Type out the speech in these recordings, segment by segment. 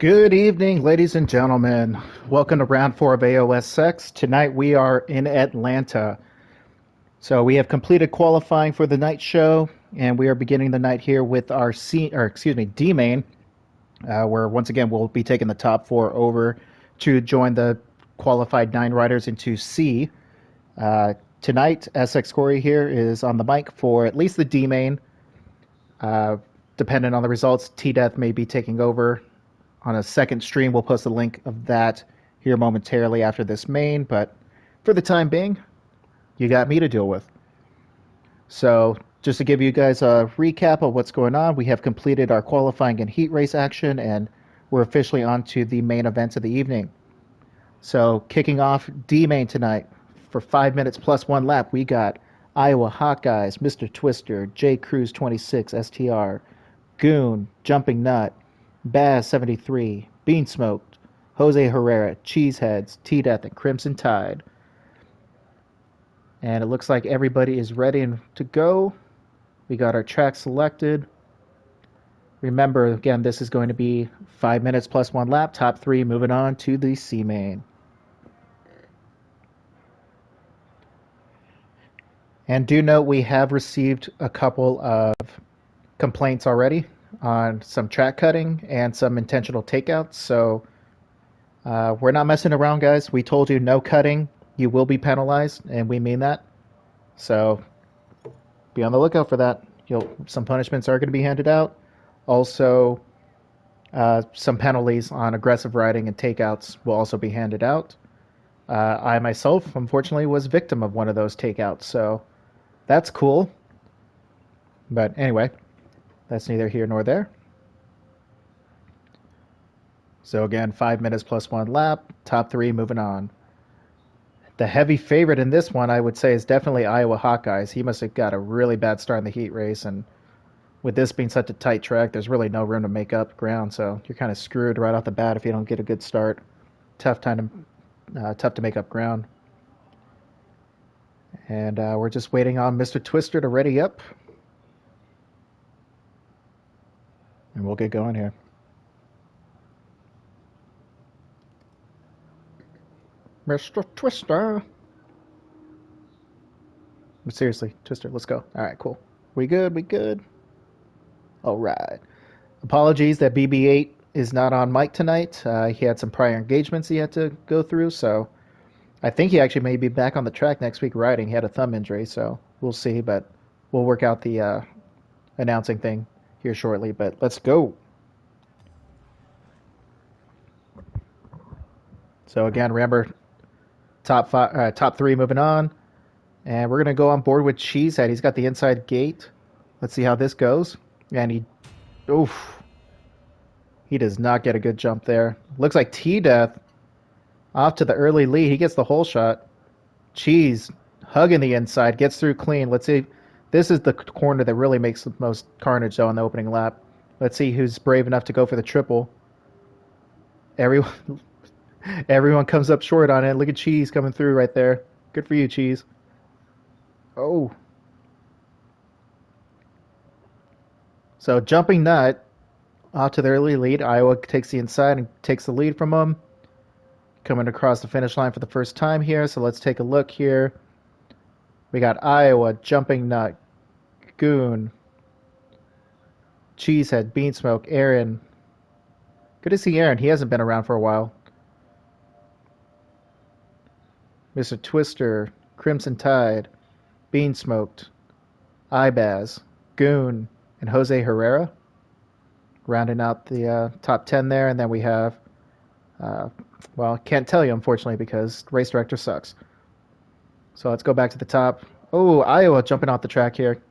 Good evening, ladies and gentlemen. Welcome to round four of AOSX. Tonight we are in Atlanta. So we have completed qualifying for the night show, and we are beginning the night here with our D main, where once again we'll be taking the top four over to join the qualified nine riders into C. Tonight, SX Corey here is on the mic for at least the D main. Depending on the results, T Death may be taking over on a second stream. We'll post a link of that here momentarily after this main, but for the time being, you got me to deal with. So, just to give you guys a recap of what's going on, we have completed our qualifying and heat race action, and we're officially on to the main events of the evening. So, kicking off D main tonight for 5 minutes plus one lap, we got Iowa Hawkeyes, Mr. Twister, J Cruz 26 STR, Goon, Jumping Nut, Baz 73, Bean Smoked, Jose Herrera, Cheeseheads, T-Death, and Crimson Tide. And it looks like everybody is ready to go. We got our track selected. Remember, again, this is going to be 5 minutes plus one lap, top three, moving on to the C main. And do note we have received a couple of complaints already on some track cutting and some intentional takeouts. So we're not messing around, guys. We told you no cutting. You will be penalized, and we mean that. So be on the lookout for that. Some punishments are going to be handed out. Also, some penalties on aggressive riding and takeouts will also be handed out. I myself, unfortunately, was victim of one of those takeouts, so that's cool. But anyway, that's neither here nor there. So again, 5 minutes plus one lap, top three, moving on. The heavy favorite in this one, I would say, is definitely Iowa Hawkeyes. He must have got a really bad start in the heat race, and with this being such a tight track, there's really no room to make up ground, so you're kind of screwed right off the bat if you don't get a good start. Tough to make up ground. And we're just waiting on Mr. Twister to ready up. And we'll get going here. Mr. Twister. Seriously, Twister, let's go. All right, cool. We good? We good? All right. Apologies that BB8 is not on mic tonight. He had some prior engagements he had to go through, so I think he actually may be back on the track next week riding. He had a thumb injury, so we'll see, but we'll work out the announcing thing here shortly, but let's go. So again, remember, top three moving on, and we're gonna go on board with Cheesehead. He's got the inside gate. Let's see how this goes. And he does not get a good jump there. Looks like T-Death off to the early lead. He gets the whole shot. Cheese hugging the inside, gets through clean. Let's see. This is the corner that really makes the most carnage, though, on the opening lap. Let's see who's brave enough to go for the triple. Everyone comes up short on it. Look at Cheese coming through right there. Good for you, Cheese. Oh. So Jumping Nut off to the early lead. Iowa takes the inside and takes the lead from them. Coming across the finish line for the first time here. So let's take a look here. We got Iowa, Jumping Nut, Goon, Cheesehead, Beansmoke, Aaron. Good to see Aaron. He hasn't been around for a while. Mr. Twister, Crimson Tide, Bean Smoked, Ibaz, Goon, and Jose Herrera. Rounding out the top 10 there. And then we have, well, can't tell you, unfortunately, because race director sucks. So let's go back to the top. Oh, Iowa jumping off the track here.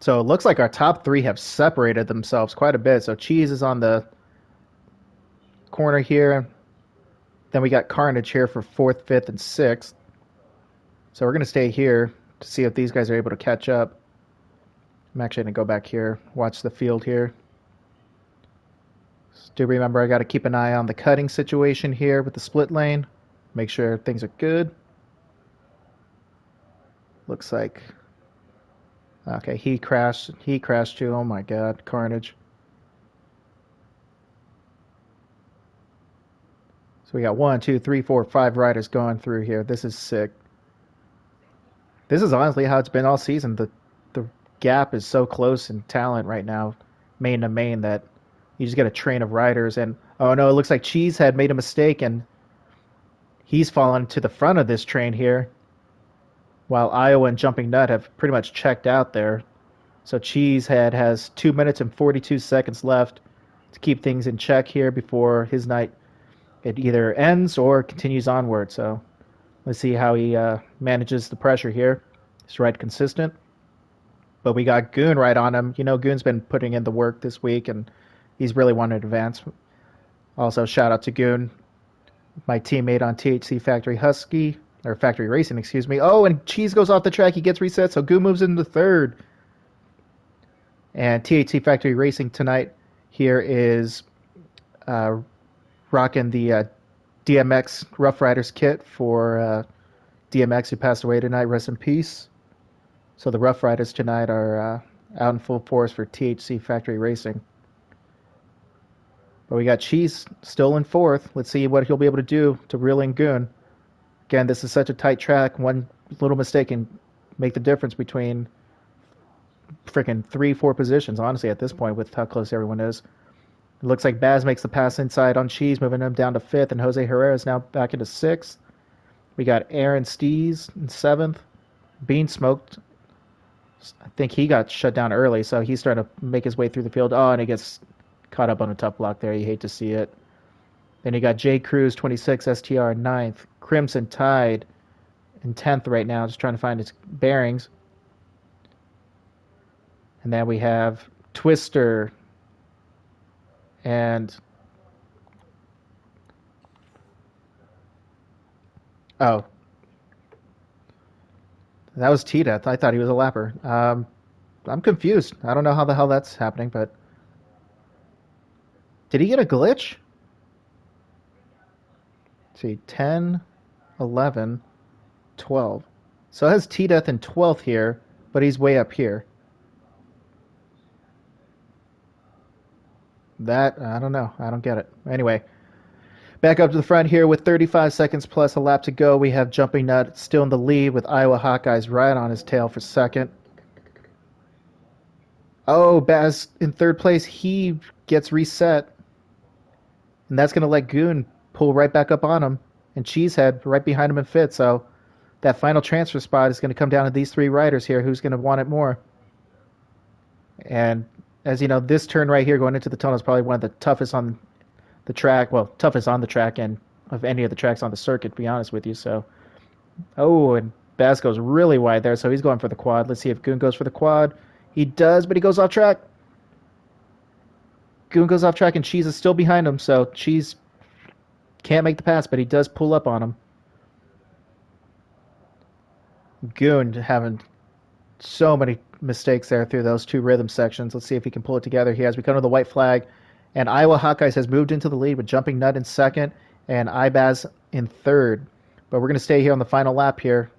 So it looks like our top three have separated themselves quite a bit. So Cheese is on the corner here. Then we got Carnage here for 4th, 5th, and 6th. So we're going to stay here to see if these guys are able to catch up. I'm actually going to go back here, watch the field here. Do remember I got to keep an eye on the cutting situation here with the split lane. Make sure things are good. Looks like... Okay, he crashed too. Oh my god, carnage. So we got 1, 2, 3, 4, 5 riders going through here. This is sick. This is honestly how it's been all season. The gap is so close in talent right now, main to main, that you just get a train of riders. And oh no, it looks like Cheesehead made a mistake and he's fallen to the front of this train here, while Iowa and Jumping Nut have pretty much checked out there. So Cheesehead has 2 minutes and 42 seconds left to keep things in check here before his night it either ends or continues onward. So let's see how he manages the pressure here. He's right consistent. But we got Goon right on him. You know, Goon's been putting in the work this week, and he's really wanted to advance. Also, shout out to Goon, my teammate on THC Factory Husky, or Factory Racing, excuse me. Oh, and Cheese goes off the track. He gets reset, so Goon moves into third. And THC Factory Racing tonight here is rocking the DMX Rough Riders kit for DMX, who passed away tonight. Rest in peace. So the Rough Riders tonight are out in full force for THC Factory Racing. But we got Cheese still in fourth. Let's see what he'll be able to do to reel in Goon. Again, this is such a tight track. One little mistake can make the difference between freaking 3-4 positions, honestly, at this point, with how close everyone is. It looks like Baz makes the pass inside on Cheese, moving him down to fifth, and Jose Herrera is now back into sixth. We got Aaron Stees in seventh. Bean Smoked, I think he got shut down early, so he's starting to make his way through the field. Oh, and he gets caught up on a tough block there. You hate to see it. Then you got J. Cruz, 26, STR in ninth. Crimson Tide in 10th right now, just trying to find its bearings. And then we have Twister and oh, that was T-Death. I thought he was a lapper. I'm confused. I don't know how the hell that's happening, but did he get a glitch? Let's see, 10, 11, 12. So it has T-Death in 12th here, but he's way up here. That, I don't know. I don't get it. Anyway, back up to the front here with 35 seconds plus a lap to go. We have Jumping Nut still in the lead with Iowa Hawkeyes right on his tail for second. Oh, Baz in third place. He gets reset. And that's going to let Goon pull right back up on him. And Cheesehead right behind him in fifth. So that final transfer spot is going to come down to these three riders here. Who's going to want it more? And as you know, this turn right here going into the tunnel is probably one of the toughest on the track. Well, toughest on the track and of any of the tracks on the circuit, to be honest with you. So, oh, and Baz goes really wide there, so he's going for the quad. Let's see if Goon goes for the quad. He does, but he goes off track. Goon goes off track, and Cheese is still behind him, so Cheese can't make the pass, but he does pull up on him. Goon having so many mistakes there through those two rhythm sections. Let's see if he can pull it together here as we come to the white flag. And Iowa Hawkeyes has moved into the lead with Jumping Nut in second and Ibaz in third. But we're going to stay here on the final lap here.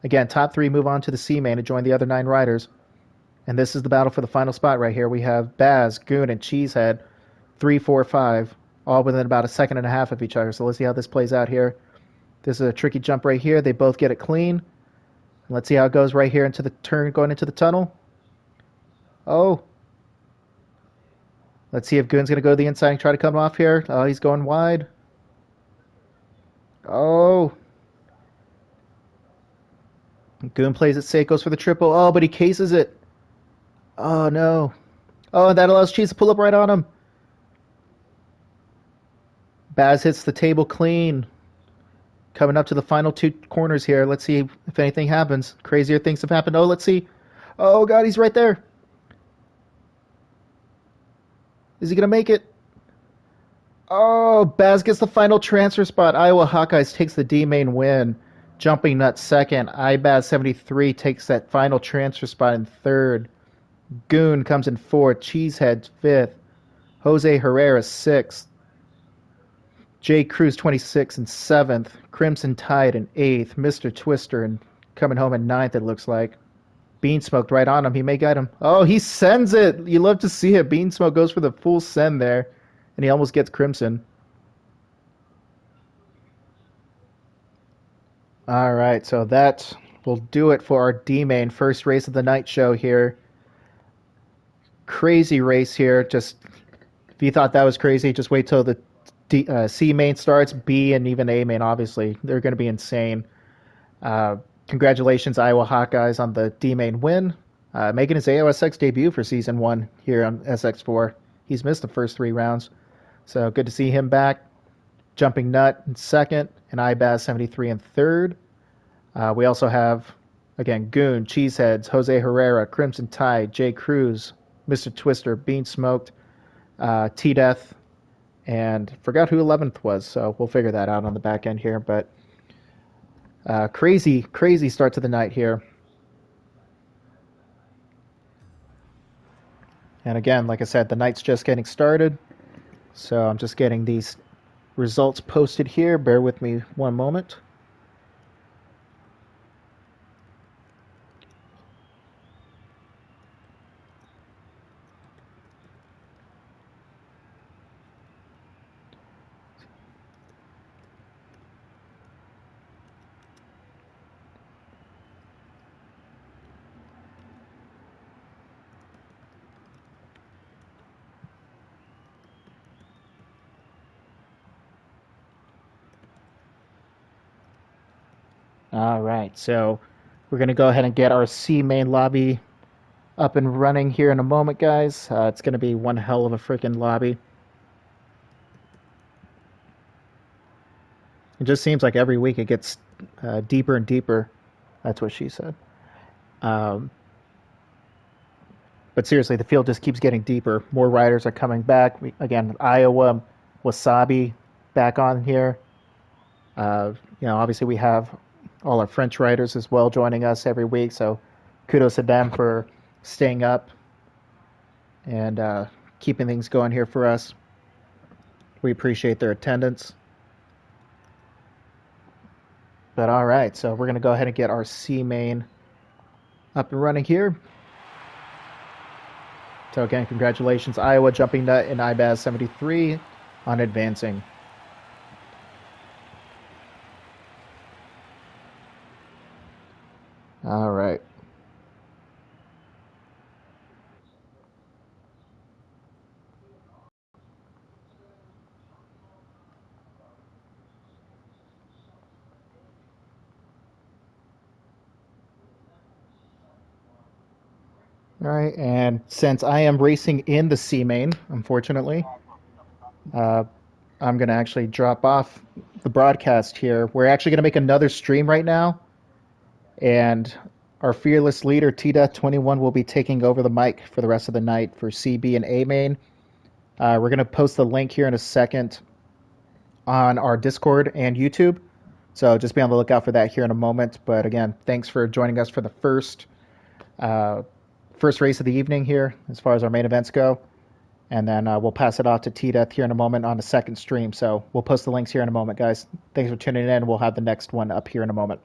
Again, top three move on to the C main to join the other 9 riders. And this is the battle for the final spot right here. We have Baz, Goon, and Cheesehead, 3, 4, 5, all within about a second and a half of each other. So let's see how this plays out here. This is a tricky jump right here. They both get it clean. Let's see how it goes right here into the turn going into the tunnel. Oh. Let's see if Goon's going to go to the inside and try to come off here. Oh, he's going wide. Oh. Goon plays it safe, goes for the triple. Oh, but he cases it. Oh, no. Oh, and that allows Cheese to pull up right on him. Baz hits the table clean. Coming up to the final 2 corners here. Let's see if anything happens. Crazier things have happened. Oh, let's see. Oh, God, he's right there. Is he going to make it? Oh, Baz gets the final transfer spot. Iowa Hawkeyes takes the D-main win. Jumping Nut second. Ibaz73 takes that final transfer spot in third. Goon comes in fourth. Cheesehead fifth. Jose Herrera sixth. J. Cruz 26 and 7th. Crimson Tide in 8th. Mr. Twister and coming home in 9th, it looks like. Bean Smoked right on him. He may get him. Oh, he sends it. You love to see it. Bean Smoke goes for the full send there. And he almost gets Crimson. All right, so that will do it for our D main first race of the night show here. Crazy race here. Just if you thought that was crazy, just wait till the C main starts. B and even A main, obviously, they're going to be insane. Uh, Congratulations, Iowa Hawkeyes, on the D main win, making his AOSX debut for season one here on SX4. He's missed the first three rounds, so good to see him back. Jumping Nut in second, and iBaz 73 in third. We also have, again, Goon, Cheeseheads, Jose Herrera, Crimson Tide, Jay Cruz, Mr. Twister, Bean Smoked, T Death, and forgot who 11th was, so we'll figure that out on the back end here. But crazy, crazy start to the night here. And again, like I said, the night's just getting started, so I'm just getting these results posted here. Bear with me one moment. All right, so we're going to go ahead and get our C main lobby up and running here in a moment, guys. It's going to be one hell of a freaking lobby. It just seems like every week it gets deeper and deeper. That's what she said. Um, but seriously, the field just keeps getting deeper. More riders are coming back. Again, Iowa, Wasabi back on here. Obviously we have all our French riders as well joining us every week. So kudos to them for staying up and keeping things going here for us. We appreciate their attendance. But all right, so we're going to go ahead and get our C main up and running here. So again, congratulations, Iowa, Jumping Nut, and iBaz 73 on advancing. All right. All right, and since I am racing in the C main, unfortunately, uh, I'm going to actually drop off the broadcast here. We're actually going to make another stream right now, and our fearless leader, T-21, will be taking over the mic for the rest of the night for CB and A main. We're going to post the link here in a second on our Discord and YouTube, so just be on the lookout for that here in a moment. But again, thanks for joining us for the uh, first race of the evening here as far as our main events go. And then we'll pass it off to T-Death here in a moment on the second stream. So we'll post the links here in a moment, guys. Thanks for tuning in. We'll have the next one up here in a moment.